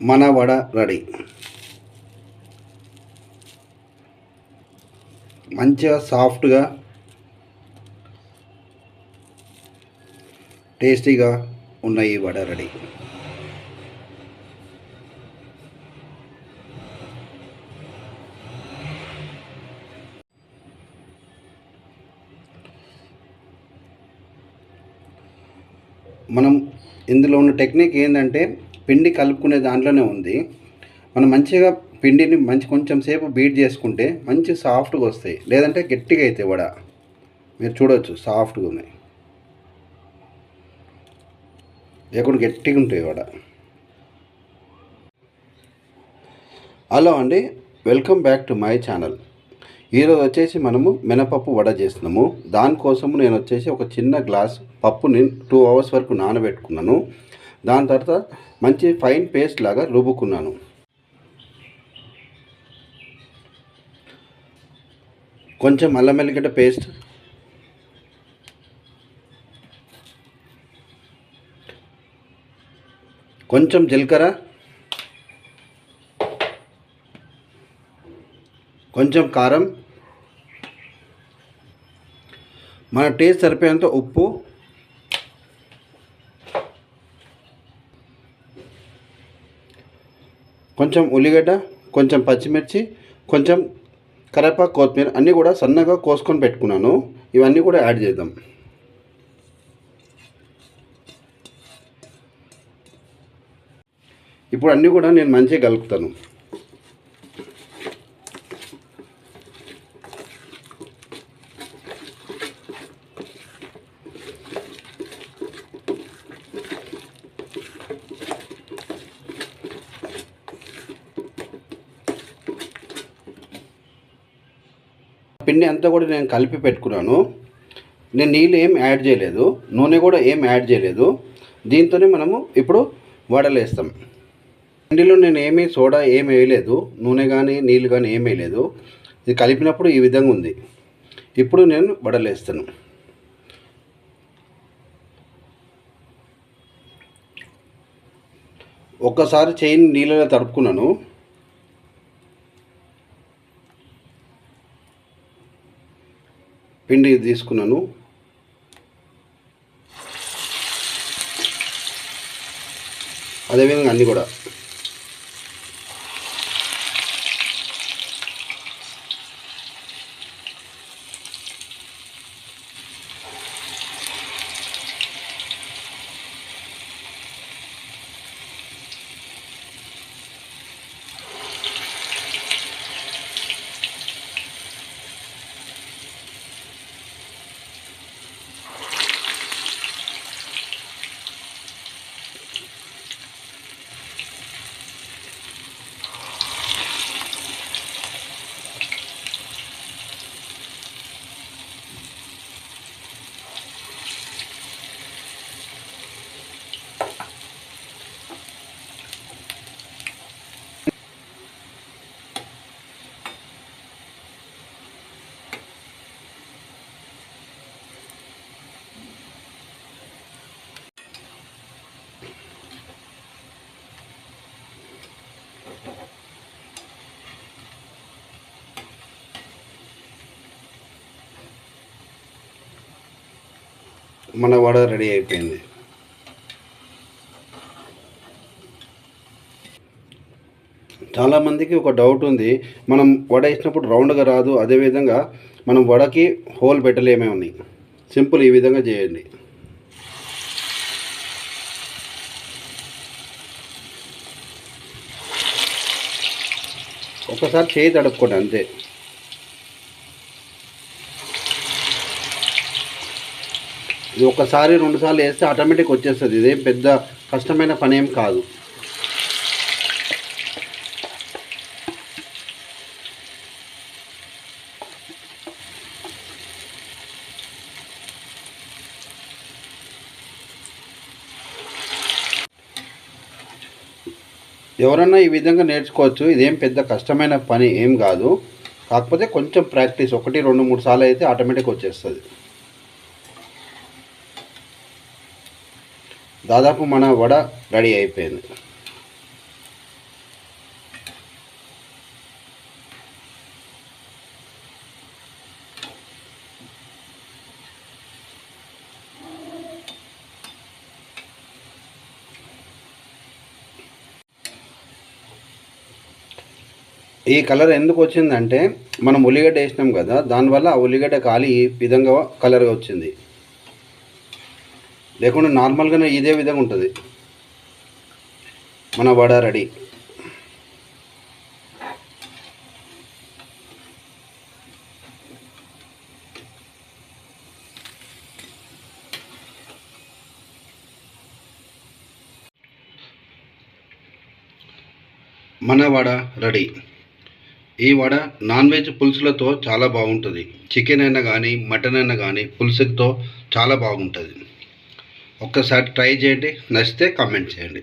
మన వడ రెడీ. మంచిగా సాఫ్ట్గా టేస్టీగా ఉన్న ఈ వడ రెడీ. మనం ఇందులో ఉన్న టెక్నిక్ ఏంటంటే పిండి కలుపుకునే దాంట్లోనే ఉంది. మనం మంచిగా పిండిని కొంచెం సేపు బీట్ చేసుకుంటే మంచి సాఫ్ట్గా వస్తాయి, లేదంటే గట్టిగా అవుతాయి వడ. మీరు చూడవచ్చు సాఫ్ట్గా ఉన్నాయి, లేకుండా గట్టిగా ఉంటాయి వడ. హలో అండి, welcome back to my channel. ఈరోజు వచ్చేసి మనము మినపప్పు వడ చేస్తున్నాము. దానికోసము నేను వచ్చేసి ఒక చిన్న గ్లాస్ పప్పుని 2 hours వరకు నానబెట్టుకున్నాను. దాని తర్వాత మంచి ఫైన్ పేస్ట్ లాగా రుబ్బుకున్నాను. కొంచెం అల్లం వెల్లిగడ్డ పేస్ట్, కొంచెం జీలకర్ర, కొంచెం కారం, మన టేస్ట్ సరిపోయేంత ఉప్పు, కొంచెం ఉల్లిగడ్డ, కొంచెం పచ్చిమిర్చి, కొంచెం కరివేపాకు, కొత్తిమీర అన్నీ కూడా సన్నగా కోసుకొని పెట్టుకున్నాను. ఇవన్నీ కూడా యాడ్ చేద్దాం. ఇప్పుడు అన్నీ కూడా నేను మంచిగా కలుపుతాను. పిండి అంతా కూడా నేను కలిపి పెట్టుకున్నాను. నేను నీళ్ళు ఏం యాడ్ చేయలేదు, నూనె కూడా ఏం యాడ్ చేయలేదు. దీంతోనే మనము ఇప్పుడు వడలు వేస్తాం. పిండిలో నేను ఏమీ సోడా ఏమి వేయలేదు, నూనె కానీ నీళ్ళు కానీ ఏమీ వేయలేదు. ఇది కలిపినప్పుడు ఈ విధంగా ఉంది. ఇప్పుడు నేను వడలు వేస్తాను. ఒక్కసారి చేయిని నీళ్ళలో తడుపుకున్నాను. పిండి తీసుకున్నాను. అదేవిధంగా అన్నీ కూడా మన వడ రెడీ అయిపోయింది. చాలామందికి ఒక డౌట్ ఉంది, మనం వడ వేసినప్పుడు రౌండ్గా రాదు, అదేవిధంగా మనం వడకి హోల్ పెట్టలేమేమని. సింపుల్, ఈ విధంగా చేయండి. ఒకసారి చేయి తడుపుకోండి అంతే. ఇది ఒకసారి 2 సార్లు వేస్తే ఆటోమేటిక్ వచ్చేస్తుంది. ఇదేం పెద్ద కష్టమైన పని ఏం కాదు. ఎవరన్నా ఈ విధంగా నేర్చుకోవచ్చు. ఇదేం పెద్ద కష్టమైన పని ఏం కాదు. కాకపోతే కొంచెం ప్రాక్టీస్, 1, 2, 3 సార్లు అయితే ఆటోమేటిక్ వచ్చేస్తుంది. దాదాపు మన వడ రెడీ అయిపోయింది. ఈ కలర్ ఎందుకు వచ్చిందంటే మనం ఉల్లిగడ్డ వేసినాం కదా, దానివల్ల ఆ ఉల్లిగడ్డ కాలి ఈ విధంగా కలర్గా వచ్చింది. లేకుండా నార్మల్గానే ఇదే విధంగా ఉంటుంది. మన వడ రెడీ. మన వడ రెడీ. ఈ వడ నాన్ వెజ్ పులుసులతో చాలా బాగుంటుంది. చికెన్ అయినా కానీ మటన్ అయినా కానీ పులుసుతో చాలా బాగుంటుంది. ఒక్కసారి ట్రై చేయండి, నచ్చితే కామెంట్ చేయండి.